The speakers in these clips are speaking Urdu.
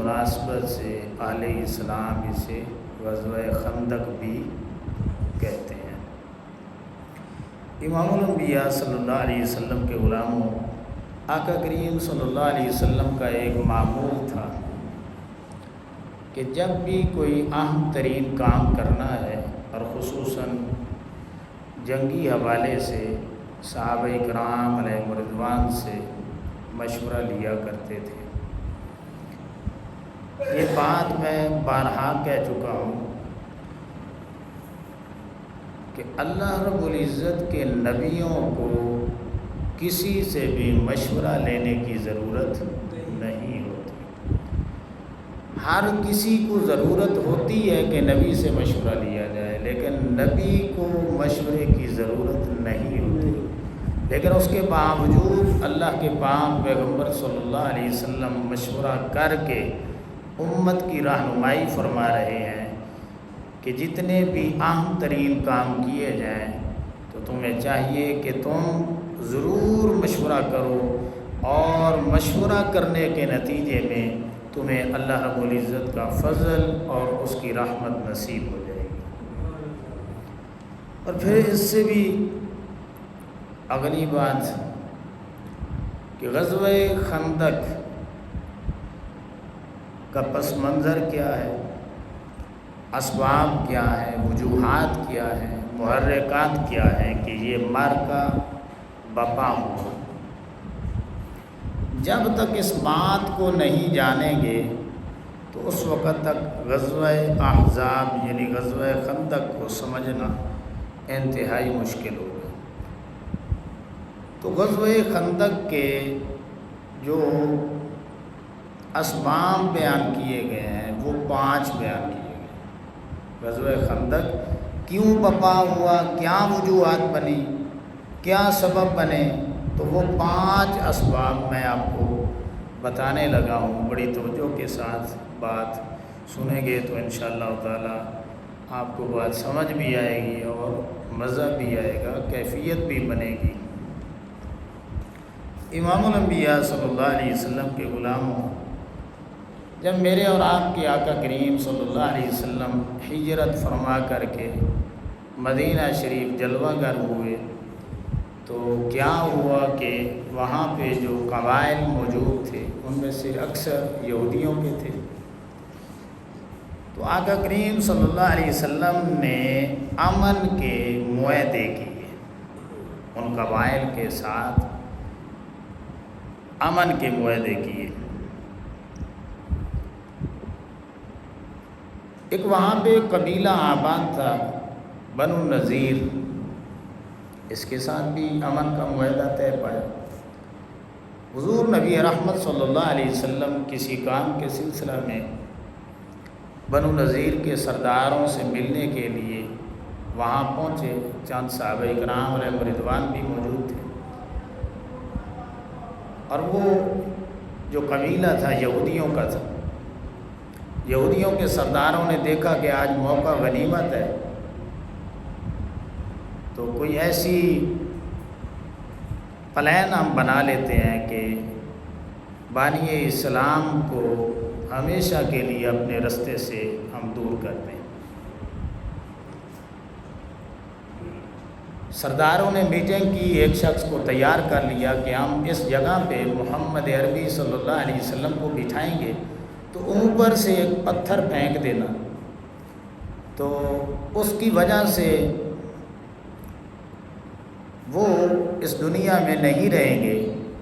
مناسبت سے علیہ السلام اسے غزوہ خندق بھی کہتے ہیں۔ امام الانبیاء صلی اللہ علیہ وسلم کے غلاموں، آقا کریم صلی اللہ علیہ وسلم کا ایک معمول تھا کہ جب بھی کوئی اہم ترین کام کرنا ہے اور خصوصاً جنگی حوالے سے صحابہ کرام علیہ رضوان سے مشورہ لیا کرتے تھے۔ یہ بات میں بارہا کہہ چکا ہوں کہ اللہ رب العزت کے نبیوں کو کسی سے بھی مشورہ لینے کی ضرورت نہیں ہوتی۔ ہر کسی کو ضرورت ہوتی ہے کہ نبی سے مشورہ لیا جائے، لیکن نبی کو مشورے کی ضرورت نہیں ہوتی۔ لیکن اس کے باوجود اللہ کے پاک پیغمبر صلی اللہ علیہ وسلم مشورہ کر کے امت کی رہنمائی فرما رہے ہیں کہ جتنے بھی اہم ترین کام کیے جائیں تو تمہیں چاہیے کہ تم ضرور مشورہ کرو، اور مشورہ کرنے کے نتیجے میں تمہیں اللہ رب العزت کا فضل اور اس کی رحمت نصیب ہو جائے گی۔ اور پھر اس سے بھی اگلی بات کہ غزوہ خندق کا پس منظر کیا ہے، اسباب کیا ہے، وجوہات کیا ہیں، محرکات کیا ہیں کہ یہ معرکہ بپا ہوا۔ جب تک اس بات کو نہیں جانیں گے تو اس وقت تک غزوہ احزاب یعنی غزوہ خندق کو سمجھنا انتہائی مشکل ہوگا۔ تو غزوہ خندق کے جو اسباب بیان کیے گئے ہیں وہ 5 بیان کیے گئے۔ غزوہ خندق کیوں بپا ہوا، کیا وجوہات بنی، کیا سبب بنے، تو وہ 5 اسباب میں آپ کو بتانے لگا ہوں۔ بڑی توجہ کے ساتھ بات سنیں گے تو انشاءاللہ تعالی آپ کو بات سمجھ بھی آئے گی اور مزہ بھی آئے گا، کیفیت بھی بنے گی۔ امام الانبیاء صلی اللہ علیہ وسلم کے غلاموں، جب میرے اور آپ کے آقا کریم صلی اللہ علیہ وسلم ہجرت فرما کر کے مدینہ شریف جلوہ گر ہوئے تو کیا ہوا کہ وہاں پہ جو قبائل موجود تھے ان میں سے اکثر یہودیوں کے تھے۔ تو آقا کریم صلی اللہ علیہ وسلم نے امن کے معاہدے کیے، ان قبائل کے ساتھ امن کے معاہدے کیے۔ ایک وہاں پہ قبیلہ آباد تھا بنو نذیر، اس کے ساتھ بھی امن کا معاہدہ طے پایا۔ حضور نبی رحمت صلی اللہ علیہ وسلم کسی کام کے سلسلہ میں بنو نذیر کے سرداروں سے ملنے کے لیے وہاں پہنچے۔ چند صحابہ کرام علیہ رضوان بھی موجود تھے، اور وہ جو قبیلہ تھا یہودیوں کا تھا۔ یہودیوں کے سرداروں نے دیکھا کہ آج موقع غنیمت ہے، تو کوئی ایسی پلان ہم بنا لیتے ہیں کہ بانی اسلام کو ہمیشہ کے لیے اپنے رستے سے ہم دور کر دیں۔ سرداروں نے میٹنگ کی، ایک شخص کو تیار کر لیا کہ ہم اس جگہ پہ محمد عربی صلی اللہ علیہ وسلم کو بٹھائیں گے تو اوپر سے ایک پتھر پھینک دینا، تو اس کی وجہ سے وہ اس دنیا میں نہیں رہیں گے،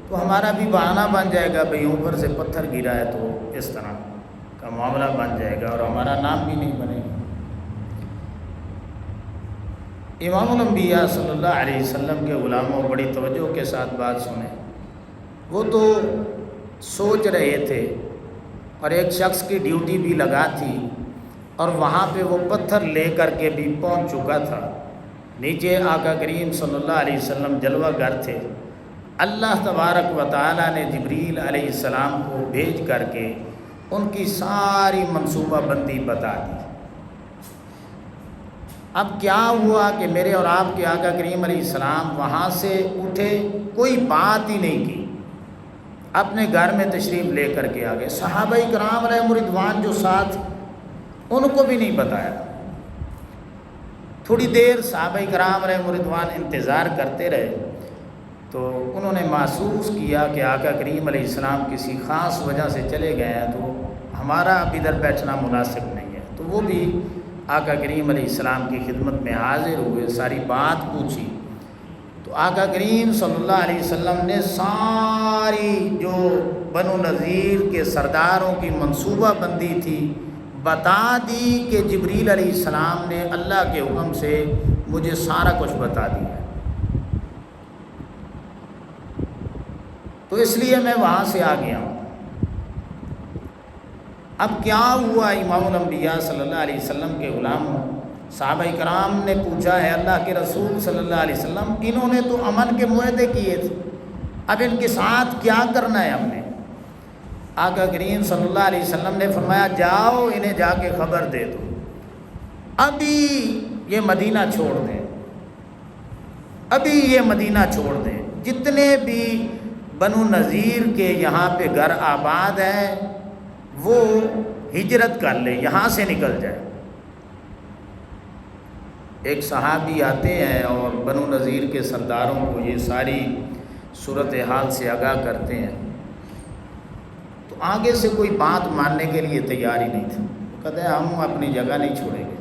تو ہمارا بھی بہانہ بن جائے گا، بھئی اوپر سے پتھر گرا ہے تو اس طرح کا معاملہ بن جائے گا اور ہمارا نام بھی نہیں بنے گا۔ امام الانبیاء صلی اللہ علیہ وسلم کے غلاموں، بڑی توجہ کے ساتھ بات سنیں۔ وہ تو سوچ رہے تھے اور ایک شخص کی ڈیوٹی بھی لگا تھی، اور وہاں پہ وہ پتھر لے کر کے بھی پہنچ چکا تھا۔ نیچے آقا کریم صلی اللہ علیہ وسلم جلوہ گر تھے۔ اللہ تبارک و تعالیٰ نے جبریل علیہ السلام کو بھیج کر کے ان کی ساری منصوبہ بندی بتا دی۔ اب کیا ہوا کہ میرے اور آپ کے آقا کریم علیہ السلام وہاں سے اٹھے، کوئی بات ہی نہیں کی، اپنے گھر میں تشریف لے کر کے آ گئے. صحابہ کرام علیہم رضوان جو ساتھ ان کو بھی نہیں بتایا. تھوڑی دیر صحابہ کرام علیہم رضوان انتظار کرتے رہے تو انہوں نے محسوس کیا کہ آقا کریم علیہ السلام کسی خاص وجہ سے چلے گئے ہیں تو ہمارا اب ادھر بیٹھنا مناسب نہیں ہے. تو وہ بھی آقا کریم علیہ السلام کی خدمت میں حاضر ہوئے, ساری بات پوچھی. تو آقا کریم صلی اللہ علیہ وسلم نے ساری جو بنو نذیر کے سرداروں کی منصوبہ بندی تھی بتا دی کہ جبریل علیہ السلام نے اللہ کے حکم سے مجھے سارا کچھ بتا دیا. تو اس لیے میں وہاں سے آ گیا ہوں. اب کیا ہوا امام الانبیاء صلی اللہ علیہ وسلم کے غلاموں؟ صحابہ کرام نے پوچھا ہے اللہ کے رسول صلی اللہ علیہ وسلم انہوں نے تو امن کے معاہدے کیے تھے, اب ان کے ساتھ کیا کرنا ہے ہم نے؟ آقا کریم صلی اللہ علیہ وسلم نے فرمایا جاؤ انہیں جا کے خبر دے دو ابھی یہ مدینہ چھوڑ دیں, ابھی یہ مدینہ چھوڑ دیں. جتنے بھی بنو نذیر کے یہاں پہ گھر آباد ہیں وہ ہجرت کر لے, یہاں سے نکل جائے. ایک صحابی آتے ہیں اور بنو نذیر کے سرداروں کو یہ ساری صورتحال سے آگاہ کرتے ہیں. تو آگے سے کوئی بات ماننے کے لیے تیار ہی نہیں تھا. کہتے ہیں ہم اپنی جگہ نہیں چھوڑیں گے.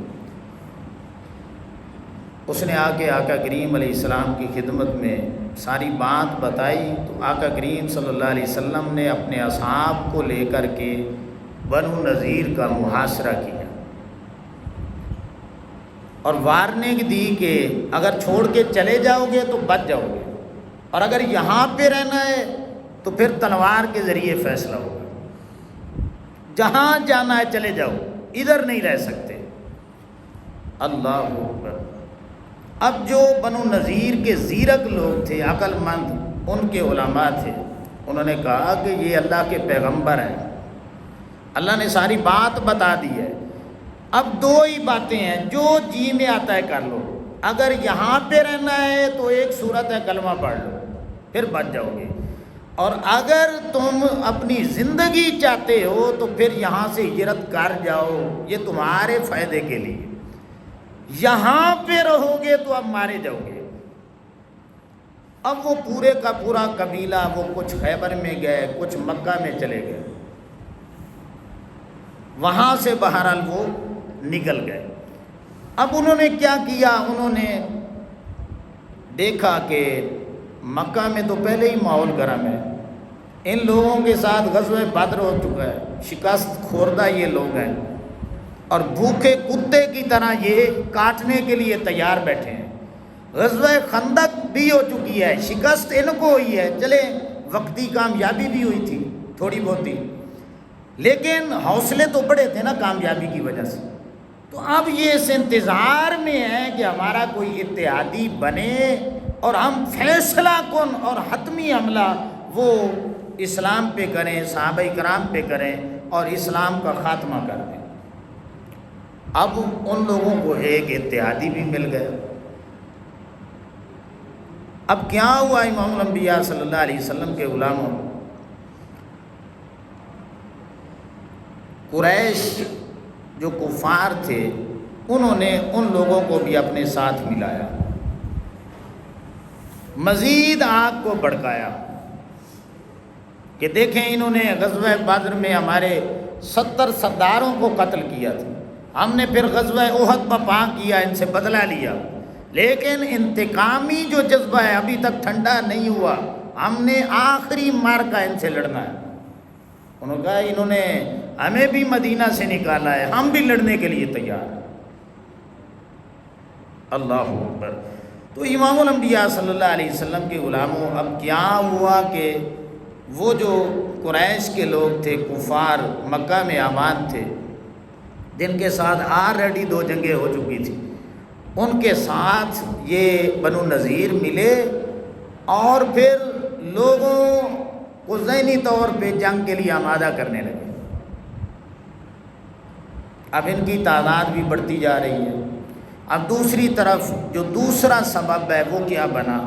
اس نے آ کے آقا کریم علیہ السلام کی خدمت میں ساری بات بتائی. تو آقا کریم صلی اللہ علیہ وسلم نے اپنے اصحاب کو لے کر کے بنو نذیر کا محاصرہ کیا اور وارننگ دی کہ اگر چھوڑ کے چلے جاؤ گے تو بچ جاؤ گے, اور اگر یہاں پہ رہنا ہے تو پھر تلوار کے ذریعے فیصلہ ہوگا. جہاں جانا ہے چلے جاؤ, ادھر نہیں رہ سکتے. اللہ اکبر. اب جو بنو نذیر کے زیرک لوگ تھے, عقل مند, ان کے علماء تھے, انہوں نے کہا کہ یہ اللہ کے پیغمبر ہیں, اللہ نے ساری بات بتا دی ہے. اب دو ہی باتیں ہیں, جو جی میں آتا ہے کر لو. اگر یہاں پہ رہنا ہے تو ایک صورت ہے کلمہ پڑھ لو, پھر بچ جاؤ گے, اور اگر تم اپنی زندگی چاہتے ہو تو پھر یہاں سے ہجرت کر جاؤ, یہ تمہارے فائدے کے لیے. یہاں پہ رہو گے تو اب مارے جاؤ گے. اب وہ پورے کا پورا قبیلہ, وہ کچھ خیبر میں گئے, کچھ مکہ میں چلے گئے, وہاں سے بہرحال وہ نکل گئے. اب انہوں نے کیا کیا, انہوں نے دیکھا کہ مکہ میں تو پہلے ہی ماحول گرم ہے, ان لوگوں کے ساتھ غزوہ بدر ہو چکا ہے, شکست خوردہ یہ لوگ ہیں, اور بھوکے کتے کی طرح یہ کاٹنے کے لیے تیار بیٹھے ہیں. غزوہ خندق بھی ہو چکی ہے, شکست ان کو ہوئی ہے, چلے وقتی کامیابی بھی ہوئی تھی تھوڑی بہت ہی, لیکن حوصلے تو بڑے تھے نا کامیابی کی وجہ سے. تو اب یہ اس انتظار میں ہے کہ ہمارا کوئی اتحادی بنے اور ہم فیصلہ کن اور حتمی حملہ وہ اسلام پہ کریں, صحابہ کرام پہ کریں اور اسلام کا خاتمہ کر دیں. اب ان لوگوں کو ایک اتحادی بھی مل گیا. اب کیا ہوا امام الانبیاء صلی اللہ علیہ وسلم کے غلاموں, قریش جو کفار تھے انہوں نے ان لوگوں کو بھی اپنے ساتھ ملایا, مزید آگ کو بھڑکایا کہ دیکھیں انہوں نے غزوہ بدر میں ہمارے 70 سرداروں کو قتل کیا تھا, ہم نے پھر غزوہ احد بپا کیا, ان سے بدلہ لیا, لیکن انتقامی جو جذبہ ہے ابھی تک ٹھنڈا نہیں ہوا, ہم نے آخری مارکا ان سے لڑنا ہے. انہوں نے کہا انہوں نے ہمیں بھی مدینہ سے نکالا ہے, ہم بھی لڑنے کے لیے تیار ہیں. اللہ اکبر. تو امام الانبیاء صلی اللہ علیہ وسلم کے غلاموں, اب کیا ہوا کہ وہ جو قریش کے لوگ تھے, کفار مکہ میں آباد تھے, جن کے ساتھ آلریڈی 2 جنگیں ہو چکی تھی, ان کے ساتھ یہ بنو نذیر ملے اور پھر لوگوں کو ذہنی طور پہ جنگ کے لیے آمادہ کرنے لگے. اب ان کی تعداد بھی بڑھتی جا رہی ہے. اب دوسری طرف جو دوسرا سبب ہے وہ کیا بنا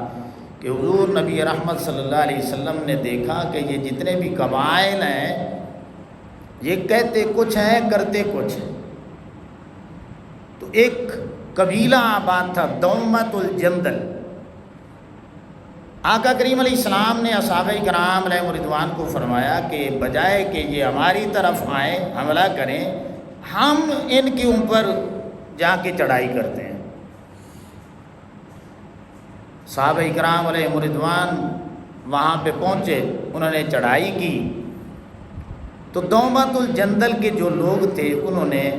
کہ حضور نبی رحمت صلی اللہ علیہ وسلم نے دیکھا کہ یہ جتنے بھی قبائل ہیں یہ کہتے کچھ ہیں کرتے کچھ ہیں. تو ایک قبیلہ آباد تھا دومت الجندل. آقا کریم علیہ السلام نے اصحابہ کرام علیہ رضوان کو فرمایا کہ بجائے کہ یہ ہماری طرف آئیں حملہ کریں، ہم ان کے اوپر جا کے چڑھائی کرتے ہیں. صحابہ کرام علیہ رضوان وہاں پہ پہنچے، انہوں نے چڑھائی کی تو دومت الجندل کے جو لوگ تھے انہوں نے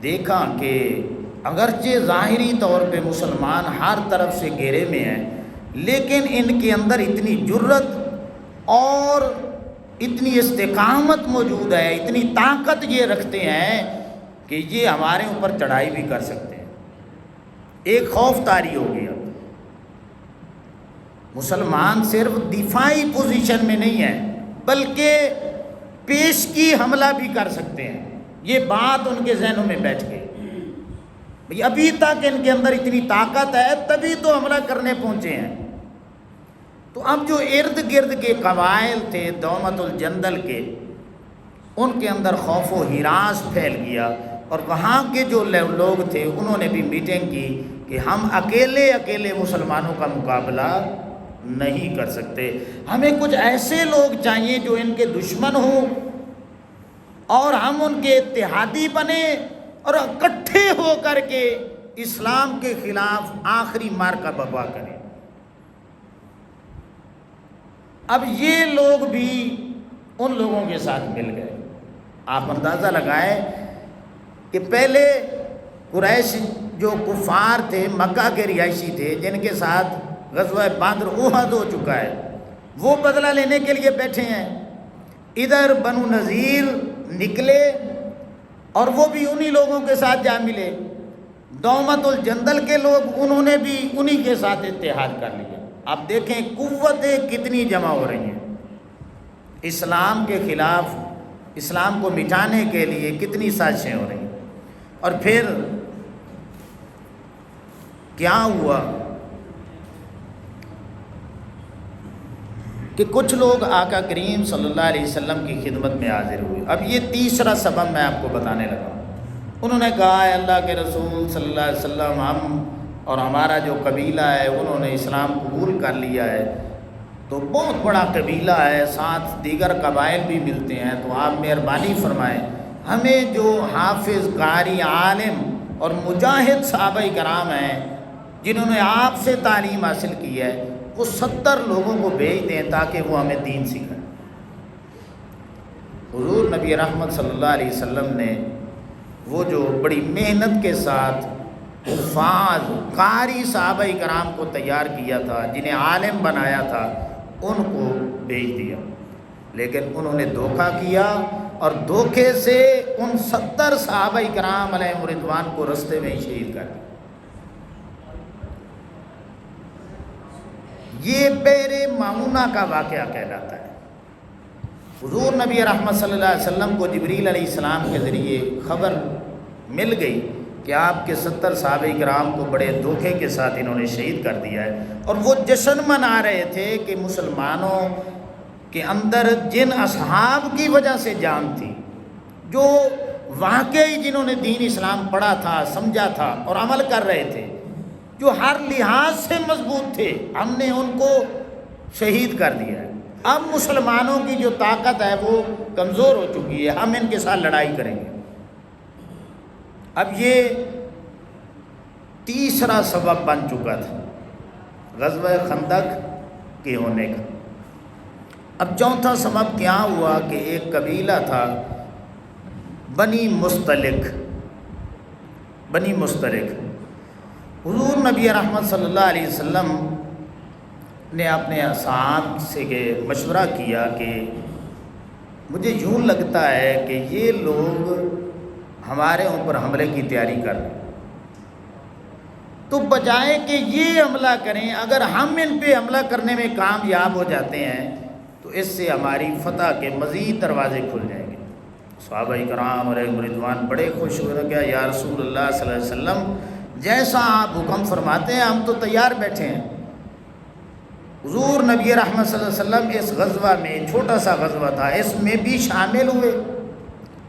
دیکھا کہ اگرچہ ظاہری طور پہ مسلمان ہر طرف سے گھیرے میں ہیں، لیکن ان کے اندر اتنی جرت اور اتنی استقامت موجود ہے، اتنی طاقت یہ رکھتے ہیں کہ یہ ہمارے اوپر چڑھائی بھی کر سکتے ہیں. ایک خوف طاری ہو گیا. مسلمان صرف دفاعی پوزیشن میں نہیں ہیں بلکہ پیش کی حملہ بھی کر سکتے ہیں. یہ بات ان کے ذہنوں میں بیٹھ گئی. بھئی ابھی تک ان کے اندر اتنی طاقت ہے تبھی تو حملہ کرنے پہنچے ہیں. تو اب جو ارد گرد کے قبائل تھے دومت الجندل کے، ان کے اندر خوف و ہراس پھیل گیا، اور وہاں کے جو لوگ تھے انہوں نے بھی میٹنگ کی کہ ہم اکیلے مسلمانوں کا مقابلہ نہیں کر سکتے، ہمیں کچھ ایسے لوگ چاہیے جو ان کے دشمن ہوں اور ہم ان کے اتحادی بنے اور اکٹھے ہو کر کے اسلام کے خلاف آخری مارکہ برپا کریں. اب یہ لوگ بھی ان لوگوں کے ساتھ مل گئے. آپ اندازہ لگائیں کہ پہلے قریش جو کفار تھے، مکہ کے رہائشی تھے، جن کے ساتھ غزوہ بدر احد ہو چکا ہے، وہ بدلہ لینے کے لیے بیٹھے ہیں. ادھر بنو نذیر نکلے اور وہ بھی انہی لوگوں کے ساتھ جا ملے. دومت الجندل کے لوگ انہوں نے بھی انہی کے ساتھ اتحاد کر لیا. آپ دیکھیں قوتیں کتنی جمع ہو رہی ہیں اسلام کے خلاف، اسلام کو مٹانے کے لیے کتنی سازشیں ہو رہی ہیں. اور پھر کیا ہوا کہ کچھ لوگ آقا کریم صلی اللہ علیہ وسلم کی خدمت میں حاضر ہوئے. اب یہ تیسرا سبب میں آپ کو بتانے لگا. انہوں نے کہا اے اللہ کے رسول صلی اللہ علیہ وسلم، ہم اور ہمارا جو قبیلہ ہے انہوں نے اسلام قبول کر لیا ہے، تو بہت بڑا قبیلہ ہے، ساتھ دیگر قبائل بھی ملتے ہیں، تو آپ مہربانی فرمائیں ہمیں جو حافظ قاری عالم اور مجاہد صحابہ کرام ہیں جنہوں نے آپ سے تعلیم حاصل کی ہے، وہ 70 لوگوں کو بھیج دیں تاکہ وہ ہمیں دین سکھائیں. حضور نبی رحمت صلی اللہ علیہ وسلم نے وہ جو بڑی محنت کے ساتھ حفاظ قاری صحابہ کرام کو تیار کیا تھا، جنہیں عالم بنایا تھا، ان کو بھیج دیا. لیکن انہوں نے دھوکہ کیا اور دھوکے سے ان 70 صحابہ کرام علیہ رضوان کو رستے میں ہی شہید کر دیا. یہ بئر معونہ کا واقعہ کہلاتا ہے. حضور نبی رحمت صلی اللہ علیہ وسلم کو جبریل علیہ السلام کے ذریعے خبر مل گئی کہ آپ کے 70 صحابہ کرام کو بڑے دھوکے کے ساتھ انہوں نے شہید کر دیا ہے، اور وہ جشن منا رہے تھے کہ مسلمانوں کے اندر جن اصحاب کی وجہ سے جان تھی، جو واقعی جنہوں نے دین اسلام پڑھا تھا، سمجھا تھا اور عمل کر رہے تھے، جو ہر لحاظ سے مضبوط تھے، ہم نے ان کو شہید کر دیا ہے. اب مسلمانوں کی جو طاقت ہے وہ کمزور ہو چکی ہے، ہم ان کے ساتھ لڑائی کریں گے. اب یہ تیسرا سبب بن چکا تھا غزوہ خندق کے ہونے کا. اب چوتھا سبب کیا ہوا کہ ایک قبیلہ تھا بنی مستلق. حضور نبی رحمت صلی اللہ علیہ وسلم نے اپنے اصحاب سے مشورہ کیا کہ مجھے یوں لگتا ہے کہ یہ لوگ ہمارے اوپر حملے کی تیاری کر رہے ہیں، تو بجائے کہ یہ حملہ کریں، اگر ہم ان پہ حملہ کرنے میں کامیاب ہو جاتے ہیں تو اس سے ہماری فتح کے مزید دروازے کھل جائیں گے. صحابہ کرام علیہ رضوان بڑے خوش ہو رہے کہ یا رسول اللہ صلی اللہ علیہ وسلم، جیسا آپ حکم فرماتے ہیں ہم تو تیار بیٹھے ہیں. حضور نبی رحمت صلی اللہ علیہ وسلم اس غزوہ میں، چھوٹا سا غزوہ تھا، اس میں بھی شامل ہوئے۔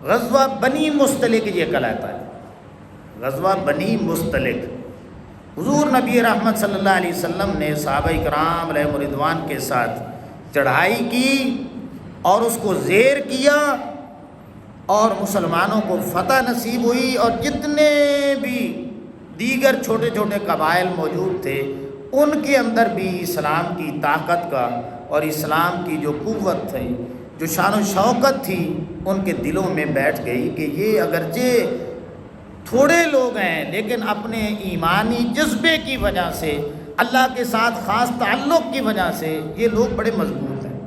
غزوہ بنی مستلق یہ کہلاتا ہے، غزوہ بنی مستلق۔ حضور نبی رحمت صلی اللہ علیہ وسلم نے صحابہ کرام علیہ رضوان کے ساتھ چڑھائی کی اور اس کو زیر کیا، اور مسلمانوں کو فتح نصیب ہوئی، اور جتنے بھی دیگر چھوٹے چھوٹے قبائل موجود تھے ان کے اندر بھی اسلام کی طاقت کا اور اسلام کی جو قوت تھی، جو شان و شوکت تھی، ان کے دلوں میں بیٹھ گئی کہ یہ اگرچہ تھوڑے لوگ ہیں لیکن اپنے ایمانی جذبے کی وجہ سے، اللہ کے ساتھ خاص تعلق کی وجہ سے یہ لوگ بڑے مضبوط ہیں۔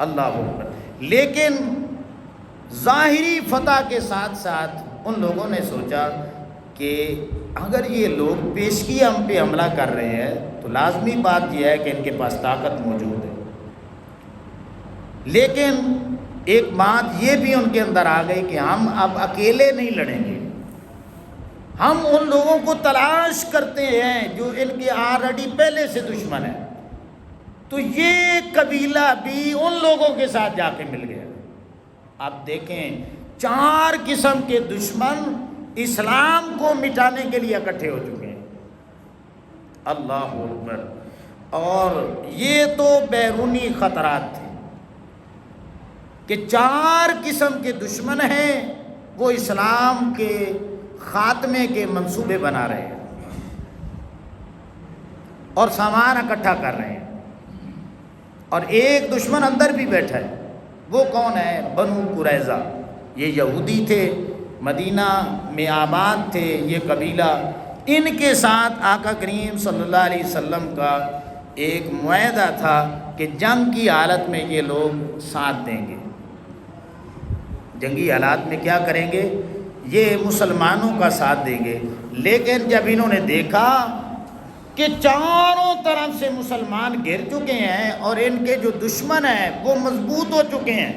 اللہ اکبر۔ لیکن ظاہری فتح کے ساتھ ساتھ ان لوگوں نے سوچا کہ اگر یہ لوگ پیشگی ہم پہ حملہ کر رہے ہیں تو لازمی بات یہ ہے کہ ان کے پاس طاقت موجود ہے، لیکن ایک بات یہ بھی ان کے اندر آ گئی کہ ہم اب اکیلے نہیں لڑیں گے، ہم ان لوگوں کو تلاش کرتے ہیں جو ان کے آلریڈی پہلے سے دشمن ہیں۔ تو یہ قبیلہ بھی ان لوگوں کے ساتھ جا کے مل گیا۔ آپ دیکھیں 4 قسم کے دشمن اسلام کو مٹانے کے لیے اکٹھے ہو چکے ہیں۔ اللہ اکبر۔ اور یہ تو بیرونی خطرات تھے کہ 4 قسم کے دشمن ہیں، وہ اسلام کے خاتمے کے منصوبے بنا رہے ہیں اور سامان اکٹھا کر رہے ہیں، اور ایک دشمن اندر بھی بیٹھا ہے۔ وہ کون ہے؟ بنو قریظہ۔ یہ یہودی تھے، مدینہ میں آباد تھے یہ قبیلہ۔ ان کے ساتھ آقا کریم صلی اللہ علیہ وسلم کا ایک معاہدہ تھا کہ جنگ کی حالت میں یہ لوگ ساتھ دیں گے۔ جنگی حالات میں کیا کریں گے؟ یہ مسلمانوں کا ساتھ دیں گے۔ لیکن جب انہوں نے دیکھا کہ چاروں طرف سے مسلمان گھر چکے ہیں اور ان کے جو دشمن ہیں وہ مضبوط ہو چکے ہیں،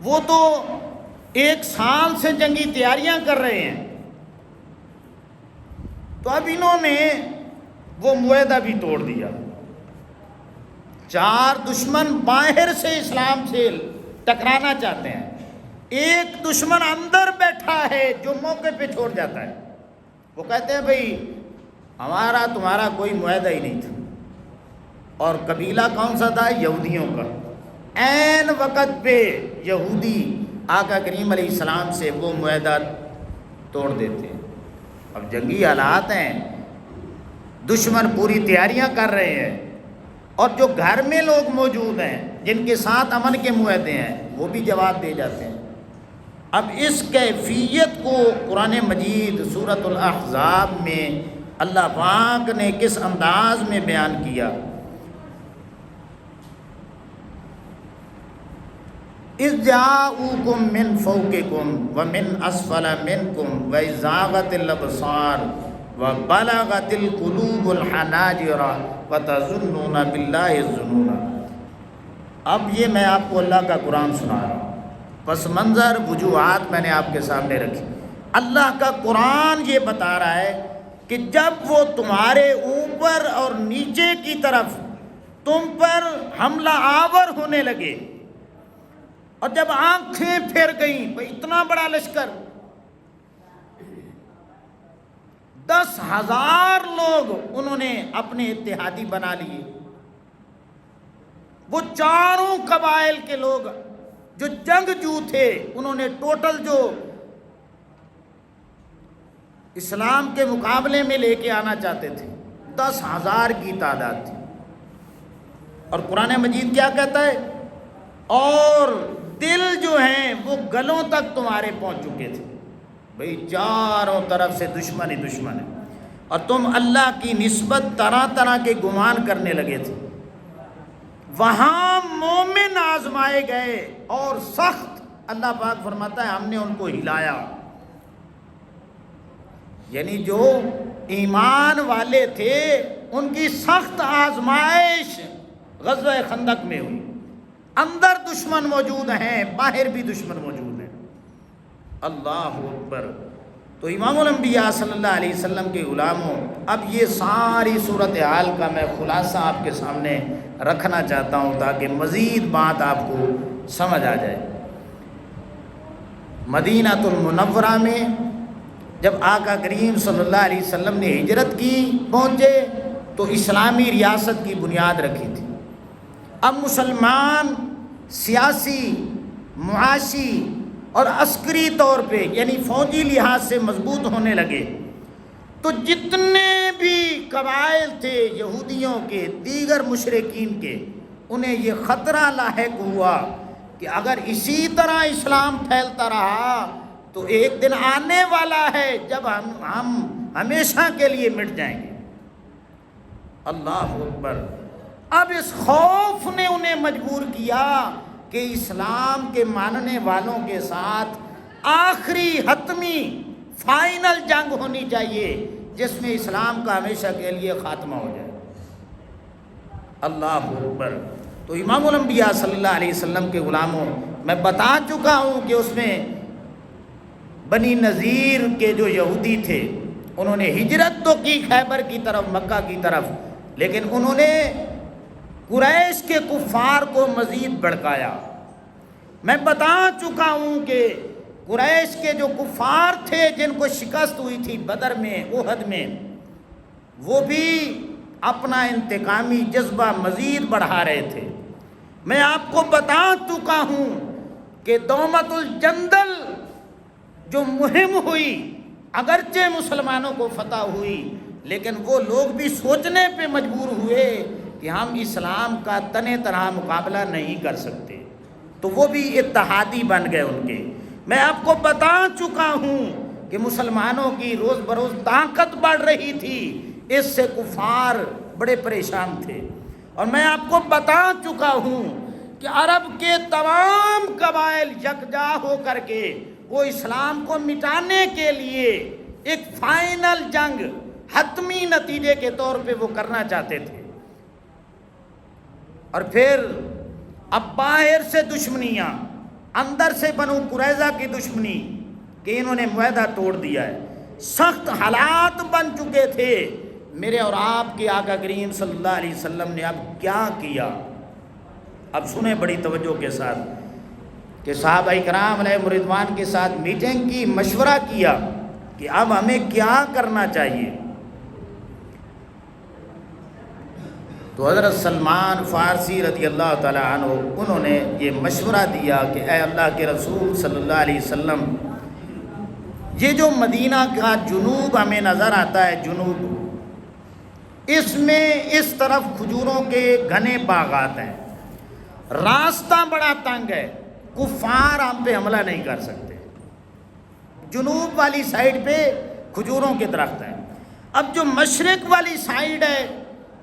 وہ تو 1 سال سے جنگی تیاریاں کر رہے ہیں، تو اب انہوں نے وہ معاہدہ بھی توڑ دیا۔ 4 دشمن باہر سے اسلام سے ٹکرانا چاہتے ہیں، ایک دشمن اندر بیٹھا ہے جو موقع پہ چھوڑ جاتا ہے۔ وہ کہتے ہیں بھئی ہمارا تمہارا کوئی معاہدہ ہی نہیں تھا، اور قبیلہ کون سا تھا؟ یہودیوں کا۔ عین وقت پہ یہودی آقا کریم علیہ السلام سے وہ معاہدہ توڑ دیتے ہیں۔ اب جنگی حالات ہیں، دشمن پوری تیاریاں کر رہے ہیں، اور جو گھر میں لوگ موجود ہیں جن کے ساتھ امن کے معاہدے ہیں وہ بھی جواب دے جاتے ہیں۔ اب اس کیفیت کو قرآن مجید سورۃ الاحزاب میں اللہ پاک نے کس انداز میں بیان کیا۔ اذ جاءوکم من فوقکم ومن اسفل منکم واذ زاغت الابصار وبلغت القلوب الحناجر وتظنون باللہ الظنون۔ اب یہ میں آپ کو اللہ کا قرآن سنا رہا ہوں، پس منظر وجوہات میں نے آپ کے سامنے رکھی۔ اللہ کا قرآن یہ بتا رہا ہے کہ جب وہ تمہارے اوپر اور نیچے کی طرف تم پر حملہ آور ہونے لگے، اور جب آنکھیں پھر گئیں، بھئی اتنا بڑا لشکر، 10,000 لوگ انہوں نے اپنے اتحادی بنا لیے، وہ چاروں قبائل کے لوگ جو جنگجو تھے انہوں نے ٹوٹل جو اسلام کے مقابلے میں لے کے آنا چاہتے تھے 10,000 کی تعداد تھی۔ اور قرآن مجید کیا کہتا ہے؟ اور دل جو ہیں وہ گلوں تک تمہارے پہنچ چکے تھے۔ بھئی چاروں طرف سے دشمن ہی دشمن ہے، اور تم اللہ کی نسبت طرح طرح کے گمان کرنے لگے تھے۔ وہاں مومن آزمائے گئے اور سخت، اللہ پاک فرماتا ہے ہم نے ان کو ہلایا، یعنی جو ایمان والے تھے ان کی سخت آزمائش غزوہ خندق میں ہوئی۔ اندر دشمن موجود ہیں، باہر بھی دشمن موجود ہیں۔ اللہ اکبر۔ تو امام الانبیاء صلی اللہ علیہ وسلم کے غلاموں، اب یہ ساری صورتحال کا میں خلاصہ آپ کے سامنے رکھنا چاہتا ہوں تاکہ مزید بات آپ کو سمجھ آ جائے۔ مدینہ المنورہ میں جب آقا کریم صلی اللہ علیہ وسلم نے ہجرت کی پہنچے تو اسلامی ریاست کی بنیاد رکھی تھی۔ اب مسلمان سیاسی، معاشی اور عسکری طور پہ یعنی فوجی لحاظ سے مضبوط ہونے لگے، تو جتنے بھی قبائل تھے یہودیوں کے، دیگر مشرکین کے، انہیں یہ خطرہ لاحق ہوا کہ اگر اسی طرح اسلام پھیلتا رہا تو ایک دن آنے والا ہے جب ہم ہمیشہ کے لیے مٹ جائیں گے۔ اللہ اکبر۔ اب اس خوف نے انہیں مجبور کیا کہ اسلام کے ماننے والوں کے ساتھ آخری حتمی فائنل جنگ ہونی چاہیے جس میں اسلام کا ہمیشہ کے لیے خاتمہ ہو جائے۔ اللہ اکبر۔ تو امام الانبیاء صلی اللہ علیہ وسلم کے غلاموں، میں بتا چکا ہوں کہ اس میں بنی نذیر کے جو یہودی تھے انہوں نے ہجرت تو کی خیبر کی طرف، مکہ کی طرف، لیکن انہوں نے قریش کے کفار کو مزید بھڑکایا۔ میں بتا چکا ہوں کہ قریش کے جو کفار تھے جن کو شکست ہوئی تھی بدر میں، احد میں، وہ بھی اپنا انتقامی جذبہ مزید بڑھا رہے تھے۔ میں آپ کو بتا چکا ہوں کہ دومت الجندل جو مہم ہوئی، اگرچہ مسلمانوں کو فتح ہوئی، لیکن وہ لوگ بھی سوچنے پہ مجبور ہوئے کہ ہم اسلام کا تنے طرح مقابلہ نہیں کر سکتے، تو وہ بھی اتحادی بن گئے ان کے۔ میں آپ کو بتا چکا ہوں کہ مسلمانوں کی روز بروز طاقت بڑھ رہی تھی، اس سے کفار بڑے پریشان تھے۔ اور میں آپ کو بتا چکا ہوں کہ عرب کے تمام قبائل یکجا ہو کر کے وہ اسلام کو مٹانے کے لیے ایک فائنل جنگ حتمی نتیجے کے طور پہ وہ کرنا چاہتے تھے۔ اور پھر اب باہر سے دشمنیاں، اندر سے بنو قریظہ کی دشمنی کہ انہوں نے معاہدہ توڑ دیا ہے، سخت حالات بن چکے تھے۔ میرے اور آپ کے آقا کریم صلی اللہ علیہ وسلم نے اب کیا کیا؟ اب سنیں بڑی توجہ کے ساتھ کہ صحابہ کرام علیہ رضوان کے ساتھ میٹنگ کی، مشورہ کیا کہ اب ہمیں کیا کرنا چاہیے۔ تو حضرت سلمان فارسی رضی اللہ تعالیٰ عنہ انہوں نے یہ مشورہ دیا کہ اے اللہ کے رسول صلی اللہ علیہ وسلم، یہ جو مدینہ کا جنوب ہمیں نظر آتا ہے، جنوب، اس میں اس طرف کھجوروں کے گھنے باغات ہیں، راستہ بڑا تنگ ہے، کفار ہم پہ حملہ نہیں کر سکتے۔ جنوب والی سائیڈ پہ کھجوروں کے درخت ہیں۔ اب جو مشرق والی سائیڈ ہے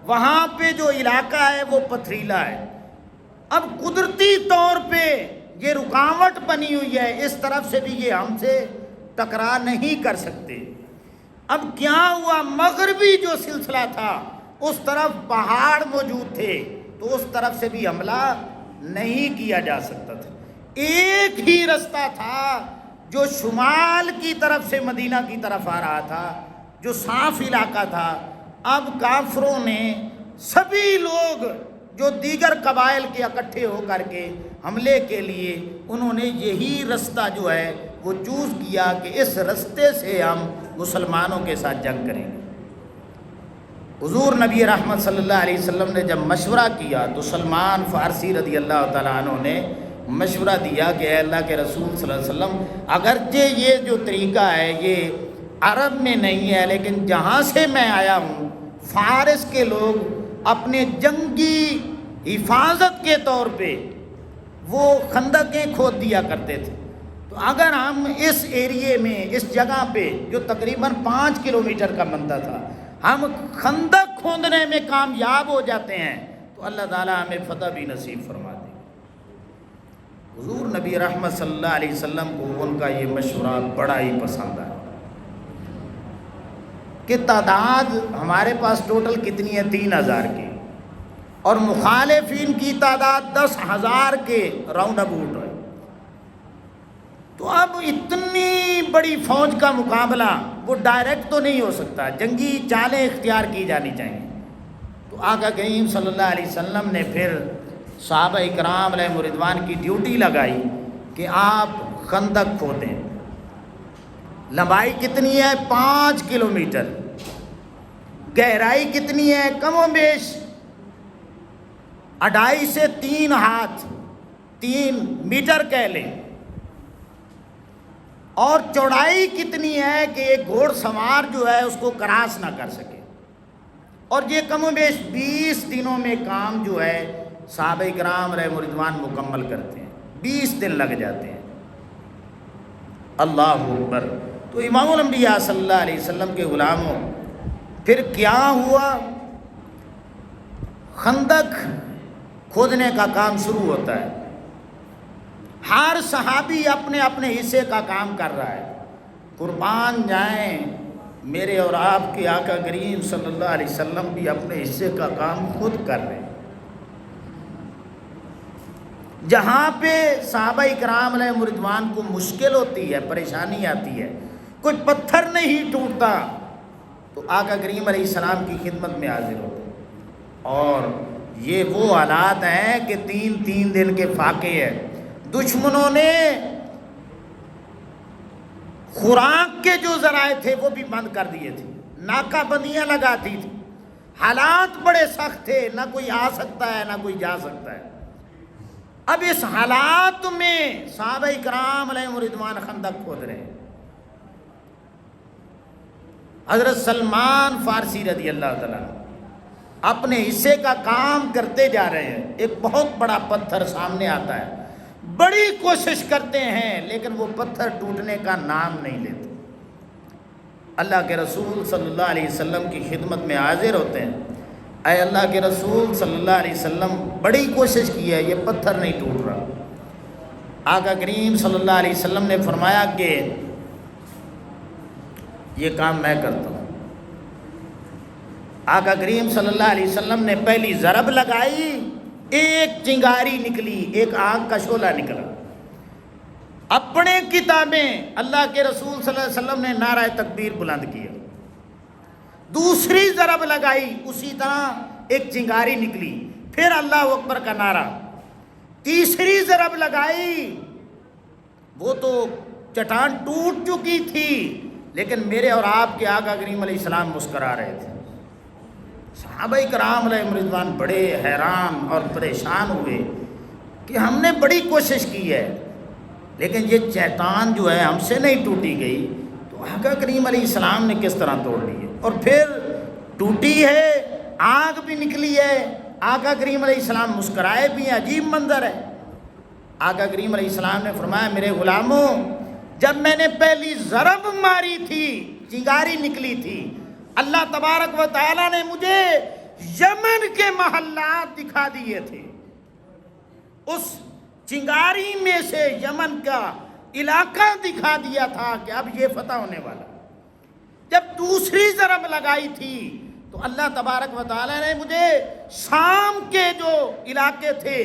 وہاں پہ جو علاقہ ہے وہ پتھریلا ہے۔ اب قدرتی طور پہ یہ رکاوٹ بنی ہوئی ہے، اس طرف سے بھی یہ ہم سے ٹکرا نہیں کر سکتے۔ اب کیا ہوا، مغربی جو سلسلہ تھا اس طرف پہاڑ موجود تھے تو اس طرف سے بھی حملہ نہیں کیا جا سکتا تھا۔ ایک ہی رستہ تھا جو شمال کی طرف سے مدینہ کی طرف آ رہا تھا، جو صاف علاقہ تھا۔ اب کافروں نے سبھی لوگ جو دیگر قبائل کے اکٹھے ہو کر کے حملے کے لیے انہوں نے یہی رستہ جو ہے وہ چوز کیا کہ اس رستے سے ہم مسلمانوں کے ساتھ جنگ کریں گے۔ حضور نبی رحمت صلی اللہ علیہ وسلم نے جب مشورہ کیا تو سلمان فارسی رضی اللہ تعالیٰ عنہ نے مشورہ دیا کہ اے اللہ کے رسول صلی اللہ علیہ وسلم، اگرچہ یہ جو طریقہ ہے یہ عرب میں نہیں ہے، لیکن جہاں سے میں آیا ہوں فارس کے لوگ اپنے جنگی حفاظت کے طور پہ وہ خندقیں کھود دیا کرتے تھے، تو اگر ہم اس ایریے میں، اس جگہ پہ جو تقریباً 5 کلومیٹر کا بنتا تھا، ہم خندق کھودنے میں کامیاب ہو جاتے ہیں تو اللہ تعالیٰ ہمیں فتح بھی نصیب فرما دے۔ حضور نبی رحمت صلی اللہ علیہ وسلم کو ان کا یہ مشورہ بڑا ہی پسند آیا کہ تعداد ہمارے پاس ٹوٹل کتنی ہے؟ 3000 کی، اور مخالفین کی تعداد 10,000 کے راؤنڈ اباؤٹ ہے۔ تو اب اتنی بڑی فوج کا مقابلہ وہ ڈائریکٹ تو نہیں ہو سکتا، جنگی چالیں اختیار کی جانی چاہیے۔ تو آقا کریم صلی اللہ علیہ وسلم نے پھر صحابہ اکرام علیہ رضوان کی ڈیوٹی لگائی کہ آپ خندق کھودیں۔ لمبائی کتنی ہے؟ 5 کلومیٹر۔ گہرائی کتنی ہے؟ کم و بیش 2.5 سے 3 ہاتھ، 3 میٹر کہہ لیں۔ اور چوڑائی کتنی ہے کہ ایک گھوڑ سوار جو ہے اس کو کراس نہ کر سکے۔ اور یہ کم و بیش 20 دنوں میں کام جو ہے صحابہ کرام علیہ رضوان مکمل کرتے ہیں، 20 دن لگ جاتے ہیں۔ اللہ اکبر۔ تو امام الانبیاء صلی اللہ علیہ وسلم کے غلاموں، پھر کیا ہوا؟ خندق کھودنے کا کام شروع ہوتا ہے، ہر صحابی اپنے اپنے حصے کا کام کر رہا ہے۔ قربان جائیں میرے اور آپ کے آقا کریم صلی اللہ علیہ وسلم بھی اپنے حصے کا کام خود کر رہے ہیں۔ جہاں پہ صحابہ کرام علیہ رضوان کو مشکل ہوتی ہے، پریشانی آتی ہے، کوئی پتھر نہیں ٹوٹتا، تو آقا کریم علیہ السلام کی خدمت میں حاضر ہوتے ہیں۔ اور یہ وہ حالات ہیں کہ 3 دن کے فاقے ہیں۔ دشمنوں نے خوراک کے جو ذرائع تھے وہ بھی بند کر دیے تھے، ناکہ بندیاں لگاتی تھی، حالات بڑے سخت تھے، نہ کوئی آ سکتا ہے نہ کوئی جا سکتا ہے۔ اب اس حالات میں صحابہ کرام علیہ رضوان خندق کھود رہے ہیں۔ حضرت سلمان فارسی رضی اللہ تعالیٰ اپنے حصے کا کام کرتے جا رہے ہیں۔ ایک بہت بڑا پتھر سامنے آتا ہے، بڑی کوشش کرتے ہیں لیکن وہ پتھر ٹوٹنے کا نام نہیں لیتے۔ اللہ کے رسول صلی اللہ علیہ وسلم کی خدمت میں حاضر ہوتے ہیں، اے اللہ کے رسول صلی اللہ علیہ وسلم بڑی کوشش کی ہے، یہ پتھر نہیں ٹوٹ رہا۔ آقا کریم صلی اللہ علیہ وسلم نے فرمایا کہ یہ کام میں کرتا ہوں۔ آقا کریم صلی اللہ علیہ وسلم نے پہلی ضرب لگائی، ایک چنگاری نکلی، ایک آگ کا شعلہ نکلا۔ اپنے کتابیں اللہ کے رسول صلی اللہ علیہ وسلم نے نعرہ تکبیر بلند کیا۔ دوسری ضرب لگائی، اسی طرح ایک چنگاری نکلی، پھر اللہ اکبر کا نعرہ۔ تیسری ضرب لگائی، وہ تو چٹان ٹوٹ چکی تھی لیکن میرے اور آپ کے آقا کریم علیہ السلام مسکرا رہے تھے۔ صحابہ کرام علیہ رضوان بڑے حیران اور پریشان ہوئے کہ ہم نے بڑی کوشش کی ہے لیکن یہ چٹان جو ہے ہم سے نہیں ٹوٹی گئی، تو آقا کریم علیہ السلام نے کس طرح توڑ لی ہے؟ اور پھر ٹوٹی ہے، آگ بھی نکلی ہے، آقا کریم علیہ السلام مسکرائے بھی ہیں، عجیب منظر ہے۔ آقا کریم علیہ السلام نے فرمایا میرے غلاموں، جب میں نے پہلی ضرب ماری تھی، چنگاری نکلی تھی، اللہ تبارک و تعالیٰ نے مجھے یمن کے محلات دکھا دیے تھے، اس چنگاری میں سے یمن کا علاقہ دکھا دیا تھا کہ اب یہ فتح ہونے والا۔ جب دوسری ضرب لگائی تھی تو اللہ تبارک و تعالیٰ نے مجھے شام کے جو علاقے تھے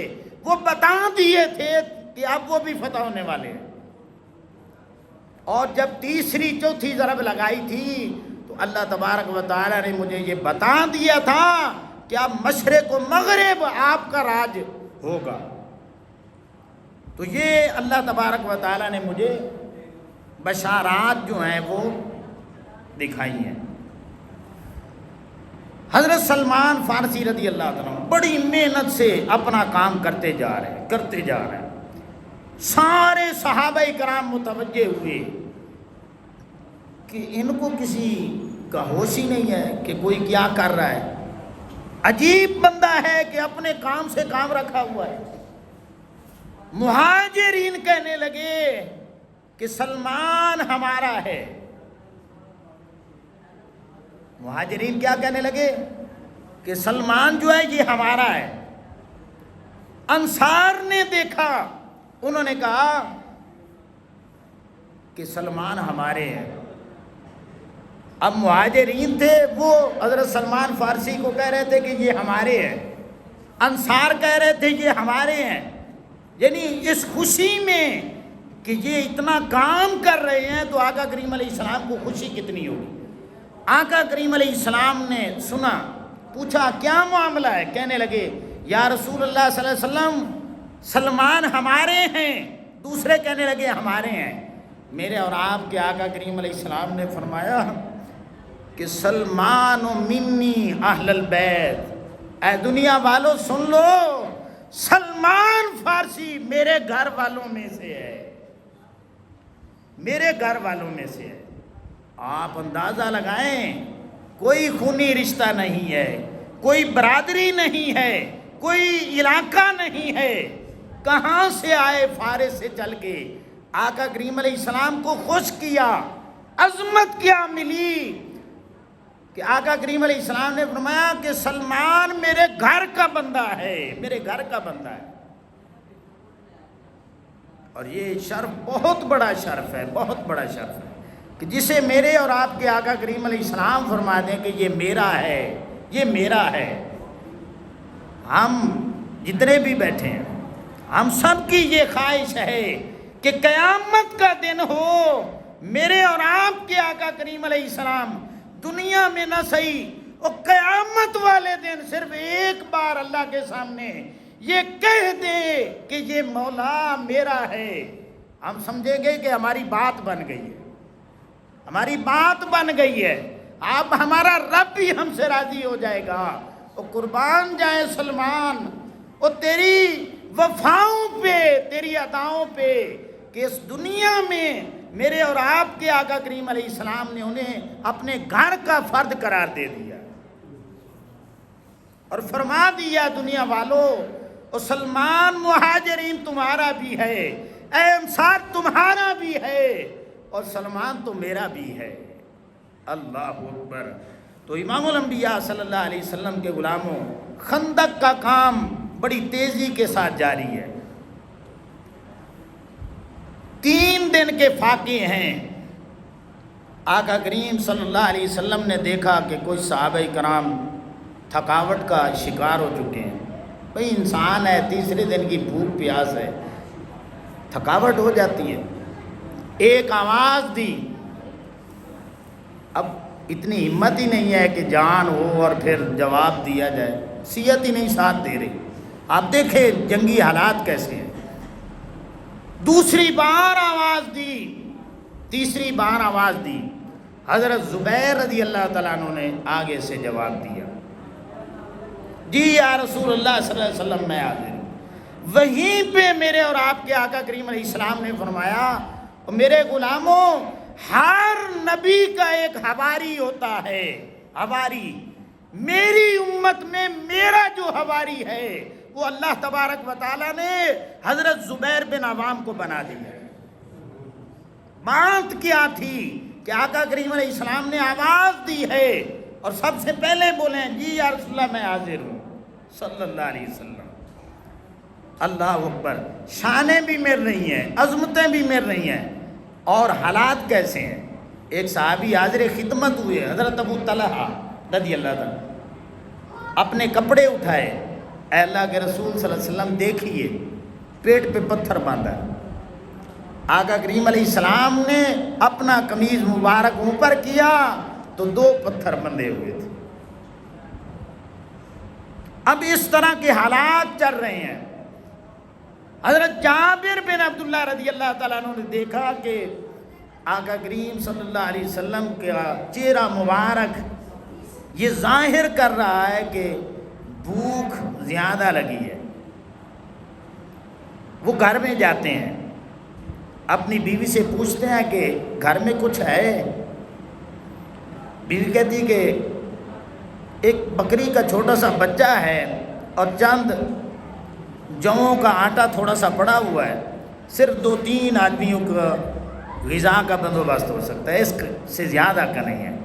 وہ بتا دیے تھے کہ اب وہ بھی فتح ہونے والے ہیں۔ اور جب تیسری چوتھی ضرب لگائی تھی تو اللہ تبارک و تعالیٰ نے مجھے یہ بتا دیا تھا کہ اب مشرق و مغرب آپ کا راج ہوگا۔ تو یہ اللہ تبارک و تعالیٰ نے مجھے بشارات جو ہیں وہ دکھائی ہیں۔ حضرت سلمان فارسی رضی اللہ تعالیٰ بڑی محنت سے اپنا کام کرتے جا رہے ہیں۔ سارے صحابہ کرام متوجہ ہوئے کہ ان کو کسی کا ہوش ہی نہیں ہے کہ کوئی کیا کر رہا ہے، عجیب بندہ ہے کہ اپنے کام سے کام رکھا ہوا ہے۔ مہاجرین کہنے لگے کہ سلمان ہمارا ہے۔ مہاجرین کیا کہنے لگے کہ سلمان جو ہے یہ ہمارا ہے۔ انصار نے دیکھا، انہوں نے کہا کہ سلمان ہمارے ہیں۔ اب مہاجرین تھے، وہ حضرت سلمان فارسی کو کہہ رہے تھے کہ یہ ہمارے ہیں، انصار کہہ رہے تھے یہ ہمارے ہیں۔ یعنی اس خوشی میں کہ یہ اتنا کام کر رہے ہیں تو آقا کریم علیہ السلام کو خوشی کتنی ہوگی۔ آقا کریم علیہ السلام نے سنا، پوچھا کیا معاملہ ہے؟ کہنے لگے یا رسول اللہ صلی اللہ علیہ وسلم سلمان ہمارے ہیں۔ دوسرے کہنے لگے ہمارے ہیں۔ میرے اور آپ کے آقا کریم علیہ السلام نے فرمایا کہ سلمان و منی اہل البیت، اے دنیا والوں سن لو، سلمان فارسی میرے گھر والوں میں سے ہے، میرے گھر والوں میں سے ہے۔ آپ اندازہ لگائیں، کوئی خونی رشتہ نہیں ہے، کوئی برادری نہیں ہے، کوئی علاقہ نہیں ہے، کہاں سے آئے فارس سے چل کے آقا کریم علیہ السلام کو خوش کیا۔ عظمت کیا ملی کہ آقا کریم علیہ السلام نے فرمایا کہ سلمان میرے گھر کا بندہ ہے، میرے گھر کا بندہ ہے۔ اور یہ شرف بہت بڑا شرف ہے، بہت بڑا شرف ہے کہ جسے میرے اور آپ کے آقا کریم علیہ السلام فرما دیں کہ یہ میرا ہے، یہ میرا ہے۔ ہم جتنے بھی بیٹھے ہیں، ہم سب کی یہ خواہش ہے کہ قیامت کا دن ہو، میرے اور آپ کے آقا کریم علیہ السلام دنیا میں نہ صحیح اور قیامت والے دن صرف ایک بار اللہ کے سامنے یہ کہہ دے کہ یہ مولا میرا ہے، ہم سمجھیں گے کہ ہماری بات بن گئی ہے، ہماری بات بن گئی ہے، اب ہمارا رب بھی ہم سے راضی ہو جائے گا۔ اور قربان جائے سلمان اور تیری وفاؤں پہ، تیری عطاؤں پہ کہ اس دنیا میں میرے اور آپ کے آقا کریم علیہ السلام نے انہیں اپنے گھر کا فرد قرار دے دیا اور فرما دیا دنیا والوں، اور سلمان مہاجرین تمہارا بھی ہے، اے انصار تمہارا بھی ہے، اور سلمان تو میرا بھی ہے۔ اللہ اکبر۔ تو امام الانبیاء صلی اللہ علیہ وسلم کے غلاموں، خندق کا کام بڑی تیزی کے ساتھ جاری ہے۔ 3 دن کے فاقے ہیں۔ آقا کریم صلی اللہ علیہ وسلم نے دیکھا کہ کچھ صحابہ کرام تھکاوٹ کا شکار ہو چکے ہیں۔ بھئی انسان ہے، تیسرے دن کی بھوک پیاس ہے، تھکاوٹ ہو جاتی ہے۔ ایک آواز دی، اب اتنی ہمت ہی نہیں ہے کہ جان ہو اور پھر جواب دیا جائے، صحت ہی نہیں ساتھ دے رہی۔ آپ دیکھیں جنگی حالات کیسے ہیں۔ دوسری بار آواز دی، تیسری بار آواز دی، حضرت زبیر رضی اللہ تعالیٰ عنہ نے آگے سے جواب دیا، جی یا رسول اللہ صلی اللہ علیہ وسلم میں حاضر ہوں۔ وہیں پہ میرے اور آپ کے آقا کریم علیہ السلام نے فرمایا، میرے غلاموں، ہر نبی کا ایک حواری ہوتا ہے، حواری۔ میری امت میں میرا جو حواری ہے وہ اللہ تبارک و تعالیٰ نے حضرت زبیر بن عوام کو بنا دیا۔ بات کیا تھی کہ آقا کریم علیہ السلام نے آواز دی ہے اور سب سے پہلے بولیں جی یا رسول اللہ میں حاضر ہوں صلی اللہ علیہ وسلم۔ اللہ اکبر۔ شانیں بھی مل رہی ہیں، عظمتیں بھی مل رہی ہیں، اور حالات کیسے ہیں۔ ایک صحابی حاضر خدمت ہوئے، حضرت ابو طلحہ رضی اللہ عنہ، اپنے کپڑے اٹھائے، اے اللہ کے رسول صلی اللہ علیہ وسلم دیکھیے، پیٹ پہ پتھر باندھا۔ آقا کریم علیہ السلام نے اپنا قمیض مبارک اوپر کیا تو 2 پتھر بندھے ہوئے تھے۔ اب اس طرح کے حالات چل رہے ہیں۔ حضرت جابر بن عبداللہ رضی اللہ تعالیٰ عنہ نے دیکھا کہ آقا کریم صلی اللہ علیہ وسلم کا چہرہ مبارک یہ ظاہر کر رہا ہے کہ بھوک زیادہ لگی ہے۔ وہ گھر میں جاتے ہیں، اپنی بیوی سے پوچھتے ہیں کہ گھر میں کچھ ہے؟ بیوی کہتی کہ ایک بکری کا چھوٹا سا بچہ ہے اور چند جووں کا آٹا تھوڑا سا پڑا ہوا ہے، صرف 2-3 آدمیوں کا غذا کا بندوبست ہو سکتا ہے، اس سے زیادہ کا نہیں ہے۔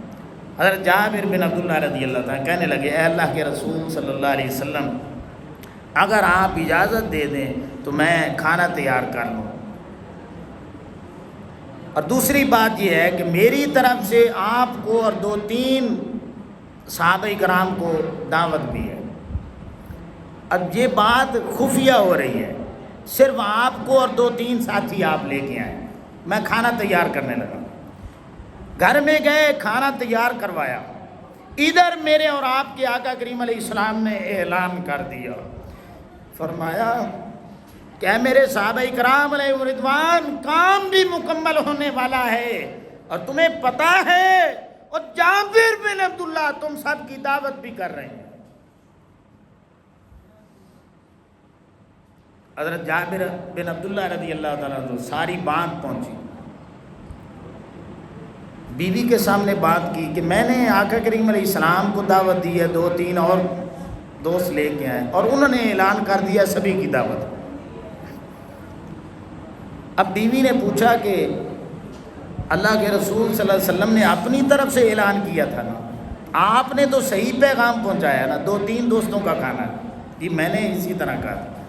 حضرت جابر بن عبداللہ رضی اللہ تعالیٰ کہنے لگے، اے اللہ کے رسول صلی اللہ علیہ وسلم، اگر آپ اجازت دے دیں تو میں کھانا تیار کر لوں۔ اور دوسری بات یہ ہے کہ میری طرف سے آپ کو اور 2-3 صحابہ کرام کو دعوت بھی ہے۔ اب یہ بات خفیہ ہو رہی ہے، صرف آپ کو اور 2-3 ساتھی آپ لے کے آئے. میں کھانا تیار کرنے لگا. گھر میں گئے, کھانا تیار کروایا. ادھر میرے اور آپ کے آقا کریم علیہ السلام نے اعلان کر دیا, فرمایا کہ اے میرے صحابہ کرام علیہ رضوان, کام بھی مکمل ہونے والا ہے اور تمہیں پتہ ہے, اور جابر بن عبداللہ تم سب کی دعوت بھی کر رہے ہیں. حضرت جابر بن عبداللہ رضی اللہ تعالیٰ عنہ ساری بات پہنچی, بیوی کے سامنے بات کی کہ میں نے آقا کریم علیہ السلام کو دعوت دی ہے, 2-3 اور دوست لے کے آئے, اور انہوں نے اعلان کر دیا سبھی کی دعوت. اب بیوی نے پوچھا کہ اللہ کے رسول صلی اللہ علیہ وسلم نے اپنی طرف سے اعلان کیا تھا نا, آپ نے تو صحیح پیغام پہنچایا نا, 2-3 دوستوں کا کھانا. جی میں نے اسی طرح کہا تھا.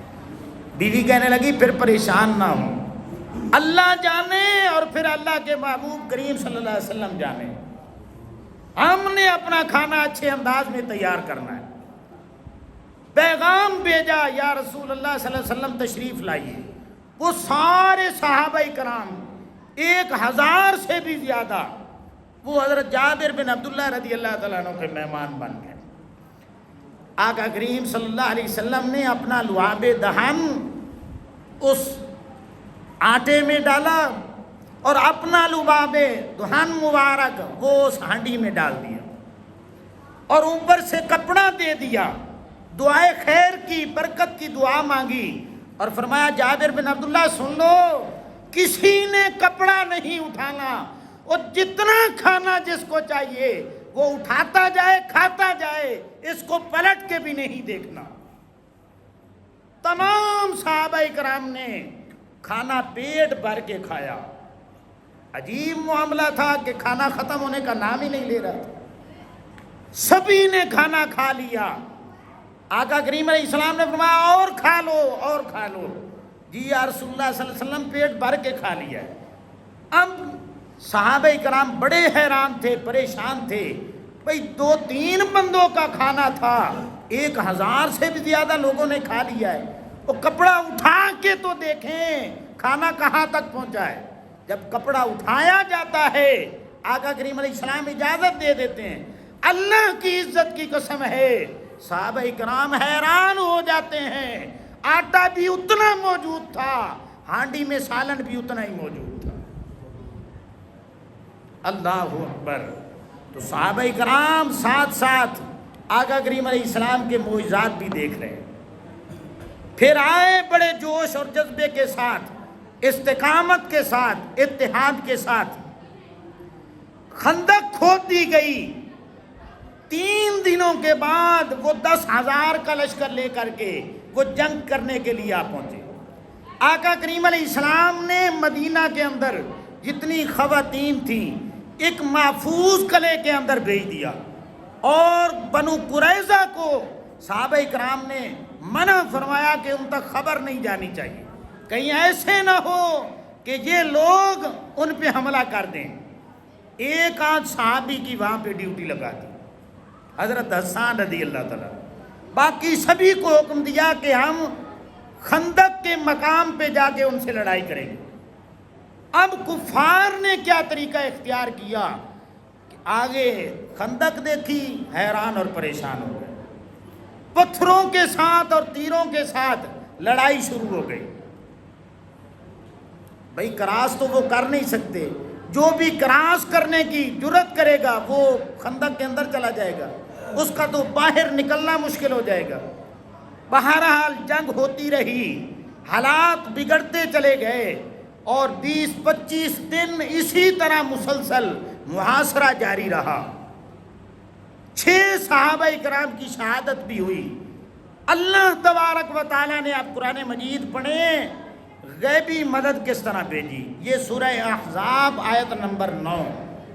بیوی کہنے لگی پھر پریشان نہ ہوں, اللہ جانے اور پھر اللہ کے محبوب کریم صلی اللہ علیہ وسلم جانے, ہم نے اپنا کھانا اچھے انداز میں تیار کرنا ہے. پیغام بھیجا, یا رسول اللہ صلی اللہ علیہ وسلم تشریف لائیے. وہ سارے صحابہ کرام 1000 سے بھی زیادہ وہ حضرت جابر بن عبداللہ رضی اللہ تعالیٰ عنہ کے مہمان بن گئے. آقا کریم صلی اللہ علیہ وسلم نے اپنا لعاب دہن اس آٹے میں ڈالا اور اپنا لعاب دہن مبارک وہ اس ہانڈی میں ڈال دیا اور اوپر سے کپڑا دے دیا, دعائے خیر کی, برکت کی دعا مانگی اور فرمایا جابر بن عبداللہ سن لو, کسی نے کپڑا نہیں اٹھانا, اور جتنا کھانا جس کو چاہیے وہ اٹھاتا جائے, کھاتا جائے, اس کو پلٹ کے بھی نہیں دیکھنا. تمام صحابہ کرام نے کھانا پیٹ بھر کے کھایا. عجیب معاملہ تھا کہ کھانا ختم ہونے کا نام ہی نہیں لے رہا تھا. سبھی نے کھانا کھا لیا. آقا کریم علیہ السلام نے فرمایا اور کھا لو, اور کھا لو. جی یا رسول اللہ صلی اللہ علیہ وسلم پیٹ بھر کے کھا لیا. اب صحابہ کرام بڑے حیران تھے, پریشان تھے. بھئی 2-3 بندوں کا کھانا تھا, 1000 سے بھی زیادہ لوگوں نے کھا لیا ہے. وہ کپڑا اٹھا کے تو دیکھیں کھانا کہاں تک پہنچا ہے. جب کپڑا اٹھایا جاتا ہے آقا کریم علیہ السلام اجازت دے دیتے ہیں. اللہ کی عزت کی قسم ہے, صحابہ کرام حیران ہو جاتے ہیں. آٹا بھی اتنا موجود تھا, ہانڈی میں سالن بھی اتنا ہی موجود تھا. اللہ اکبر. تو صحابہ کرام ساتھ ساتھ آقا کریم علیہ السلام کے معجزات بھی دیکھ رہے ہیں. پھر آئے بڑے جوش اور جذبے کے ساتھ, استقامت کے ساتھ, اتحاد کے ساتھ. خندق کھود دی گئی. 3 دنوں کے بعد وہ 10,000 کا لشکر لے کر کے وہ جنگ کرنے کے لیے آ پہنچے. آقا کریم علیہ السلام نے مدینہ کے اندر جتنی خواتین تھیں ایک محفوظ قلعے کے اندر بھیج دیا, اور بنو قریظہ کو صحابہ کرام نے منع فرمایا کہ ان تک خبر نہیں جانی چاہیے, کہیں ایسے نہ ہو کہ یہ لوگ ان پہ حملہ کر دیں. ایک آدھ صحابی کی وہاں پہ ڈیوٹی لگا دی, حضرت حسان رضی اللہ تعالیٰ. باقی سبھی کو حکم دیا کہ ہم خندق کے مقام پہ جا کے ان سے لڑائی کریں گے. اب کفار نے کیا طریقہ اختیار کیا کہ آگے خندق دیکھی, حیران اور پریشان ہو گئے. پتھروں کے ساتھ اور تیروں کے ساتھ لڑائی شروع ہو گئی. بھئی کراس تو وہ کر نہیں سکتے, جو بھی کراس کرنے کی جرت کرے گا وہ خندق کے اندر چلا جائے گا, اس کا تو باہر نکلنا مشکل ہو جائے گا. بہرحال جنگ ہوتی رہی, حالات بگڑتے چلے گئے, اور 20-25 دن اسی طرح مسلسل محاصرہ جاری رہا. 6 صحابہ کرام کی شہادت بھی ہوئی. اللہ تبارک و تعالیٰ نے, آپ قرآن مجید پڑھیں, غیبی مدد کس طرح بھیجی. یہ سورہ احزاب آیت نمبر 9.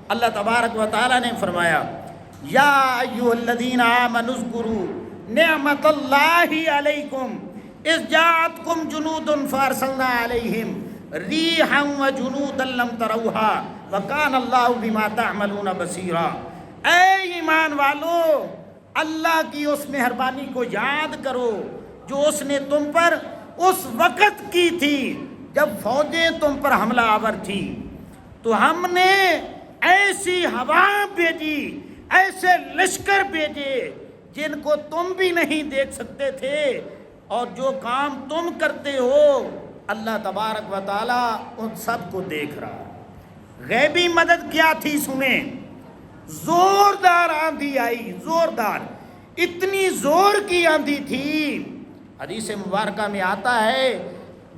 اللہ تبارک و تعالیٰ نے فرمایا یا ایھا الذین آمنوا اذکروا نعمت اللہ علیکم اذ جاءتکم جنود فارسلنا علیہم ریحا وجنودا لم تروها وکان اللہ بما تعملون بصیرا. اے ایمان والو, اللہ کی اس مہربانی کو یاد کرو جو اس نے تم پر اس وقت کی تھی جب فوجیں تم پر حملہ آور تھی، تو ہم نے ایسی ہوا بھیجی، ایسے لشکر بھیجے جن کو تم بھی نہیں دیکھ سکتے تھے، اور جو کام تم کرتے ہو اللہ تبارک و تعالیٰ ان سب کو دیکھ رہا۔ غیبی مدد کیا تھی سنیں، زوردار آندھی آئی، زوردار، اتنی زور کی آندھی تھی، حدیث مبارکہ میں آتا ہے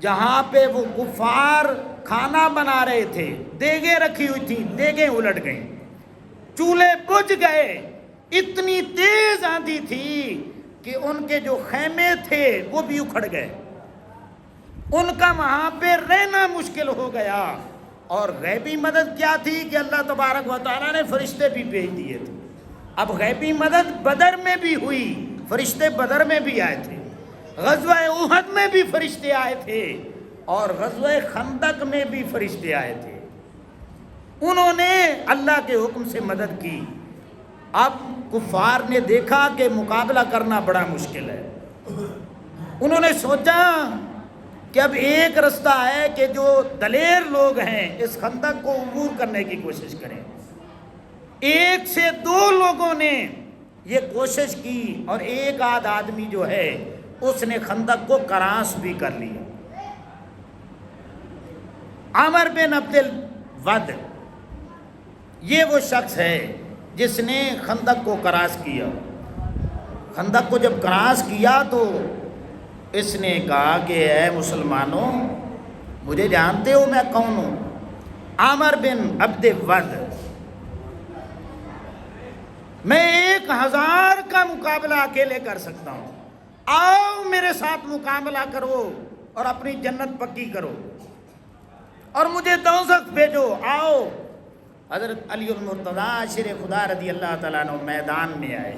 جہاں پہ وہ کفار کھانا بنا رہے تھے، دیگیں رکھی ہوئی تھی، دیگیں الٹ گئیں، چولہے بجھ گئے، اتنی تیز آندھی تھی کہ ان کے جو خیمے تھے وہ بھی اکھڑ گئے، ان کا وہاں پہ رہنا مشکل ہو گیا۔ اور غیبی مدد کیا تھی کہ اللہ تبارک و تعالیٰ نے فرشتے بھی بھیج دیے تھے۔ اب غیبی مدد بدر میں بھی ہوئی، فرشتے بدر میں بھی آئے تھے، غزوہ احد میں بھی فرشتے آئے تھے، اور غزوہ خندق میں بھی فرشتے آئے تھے، انہوں نے اللہ کے حکم سے مدد کی۔ اب کفار نے دیکھا کہ مقابلہ کرنا بڑا مشکل ہے، انہوں نے سوچا کہ اب ایک رستہ ہے کہ جو دلیر لوگ ہیں اس خندق کو عبور کرنے کی کوشش کریں۔ ایک سے دو لوگوں نے یہ کوشش کی، اور ایک آدھ آدمی جو ہے اس نے خندق کو کراس بھی کر لیا۔ عامر بن عبد الود یہ وہ شخص ہے جس نے خندق کو کراس کیا۔ خندق کو جب کراس کیا تو اس نے کہا کہ اے مسلمانوں، مجھے جانتے ہو میں کون ہوں؟ عامر بن عبد الود، میں 1000 کا مقابلہ اکیلے کر سکتا ہوں، آؤ میرے ساتھ مقابلہ کرو اور اپنی جنت پکی کرو، اور مجھے دوزخ بھیجو، آؤ۔ حضرت علی المرتضیٰ شیر خدا رضی اللہ تعالیٰ عنہ میدان میں آئے،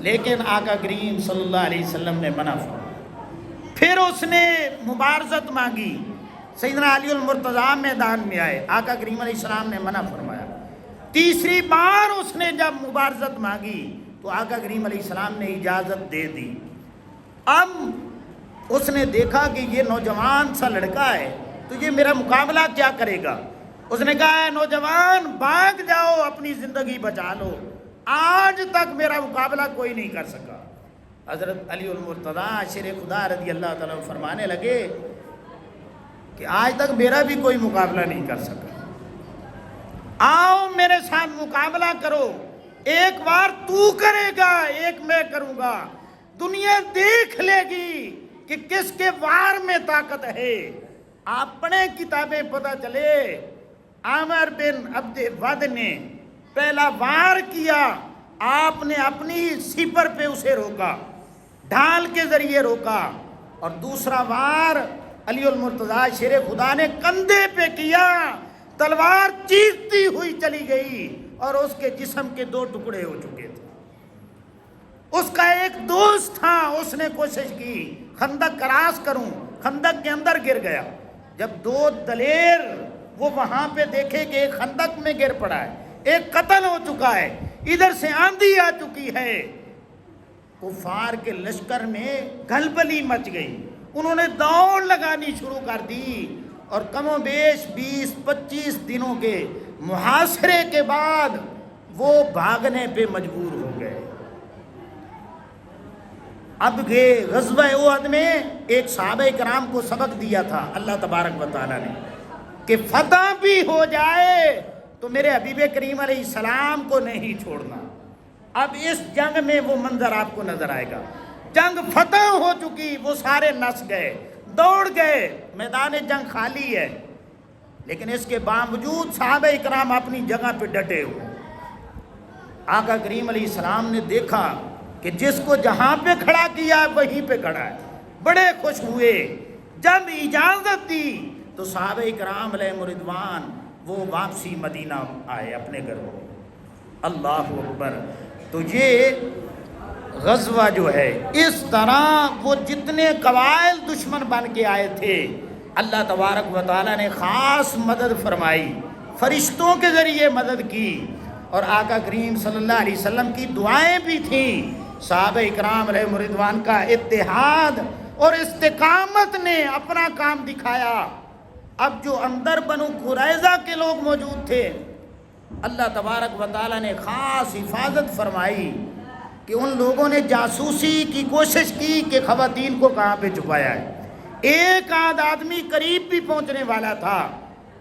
لیکن آقا کریم صلی اللہ علیہ وسلم نے منع فرمایا۔ پھر اس نے مبارزت مانگی، سیدنا علی المرتضیٰ میدان میں آئے، آقا کریم علیہ السلام نے منع فرمایا۔ تیسری بار اس نے جب مبارزت مانگی تو آقا کریم علیہ السلام نے اجازت دے دی۔ اب اس نے دیکھا کہ یہ نوجوان سا لڑکا ہے تو یہ میرا مقابلہ کیا کرے گا، اس نے کہا اے نوجوان بھاگ جاؤ، اپنی زندگی بچا لو، آج تک میرا مقابلہ کوئی نہیں کر سکا۔ حضرت علی المرتضیٰ شیر خدا رضی اللہ تعالیٰ عنہ فرمانے لگے کہ آج تک میرا بھی کوئی مقابلہ نہیں کر سکا، آؤ میرے ساتھ مقابلہ کرو، ایک بار تو کرے گا ایک میں کروں گا، دنیا دیکھ لے گی کہ کس کے وار میں طاقت ہے۔ اپنے کتابیں پتہ چلے عامر بن عبد الود نے پہلا وار کیا، آپ نے اپنی سپر پہ اسے روکا، ڈھال کے ذریعے روکا، اور دوسرا وار علی المرتضیٰ شیر خدا نے کندھے پہ کیا، تلوار چیرتی ہوئی چلی گئی اور اس کے جسم کے 2 ٹکڑے ہو چکے تھے۔ اس کا ایک دوست تھا، اس نے کوشش کی خندق کراس کروں، خندق کے اندر گر گیا۔ جب 2 دلیر وہ وہاں پہ دیکھے کہ ایک خندق میں گر پڑا ہے، ایک قتل ہو چکا ہے، ادھر سے آندھی آ چکی ہے، کفار کے لشکر میں گھلبلی مچ گئی، انہوں نے دوڑ لگانی شروع کر دی، اور کم و بیش 20-25 دنوں کے محاصرے کے بعد وہ بھاگنے پہ مجبور ہو گئے۔ اب یہ غزوہ احد میں ایک صحابہ کرام کو سبق دیا تھا اللہ تبارک و تعالیٰ نے کہ فتح بھی ہو جائے تو میرے حبیب کریم علیہ السلام کو نہیں چھوڑنا۔ اب اس جنگ میں وہ منظر آپ کو نظر آئے گا، جنگ فتح ہو چکی، وہ سارے نس گئے، دوڑ گئے، میدان جنگ خالی ہے، لیکن اس کے باوجود صحابہ اکرام اپنی جگہ پہ ڈٹے ہوئے۔ آقا کریم علیہ السلام نے دیکھا کہ جس کو جہاں پہ کھڑا کیا وہیں پہ کھڑا ہے، بڑے خوش ہوئے۔ جب اجازت دی تو صحابہ اکرام علیہ رضوان وہ واپسی مدینہ آئے اپنے گھروں۔ اللہ اکبر۔ تو یہ غزوہ جو ہے اس طرح وہ جتنے قبائل دشمن بن کے آئے تھے اللہ تبارک و تعالیٰ نے خاص مدد فرمائی، فرشتوں کے ذریعے مدد کی، اور آقا کریم صلی اللہ علیہ وسلم کی دعائیں بھی تھیں۔ صحابہ اکرام علیہ رضوان کا اتحاد اور استقامت نے اپنا کام دکھایا۔ اب جو اندر بنو قریظہ کے لوگ موجود تھے، اللہ تبارک و تعالیٰ نے خاص حفاظت فرمائی کہ ان لوگوں نے جاسوسی کی کوشش کی کہ خواتین کو کہاں پہ چھپایا ہے۔ ایک آدھ آدمی قریب بھی پہنچنے والا تھا،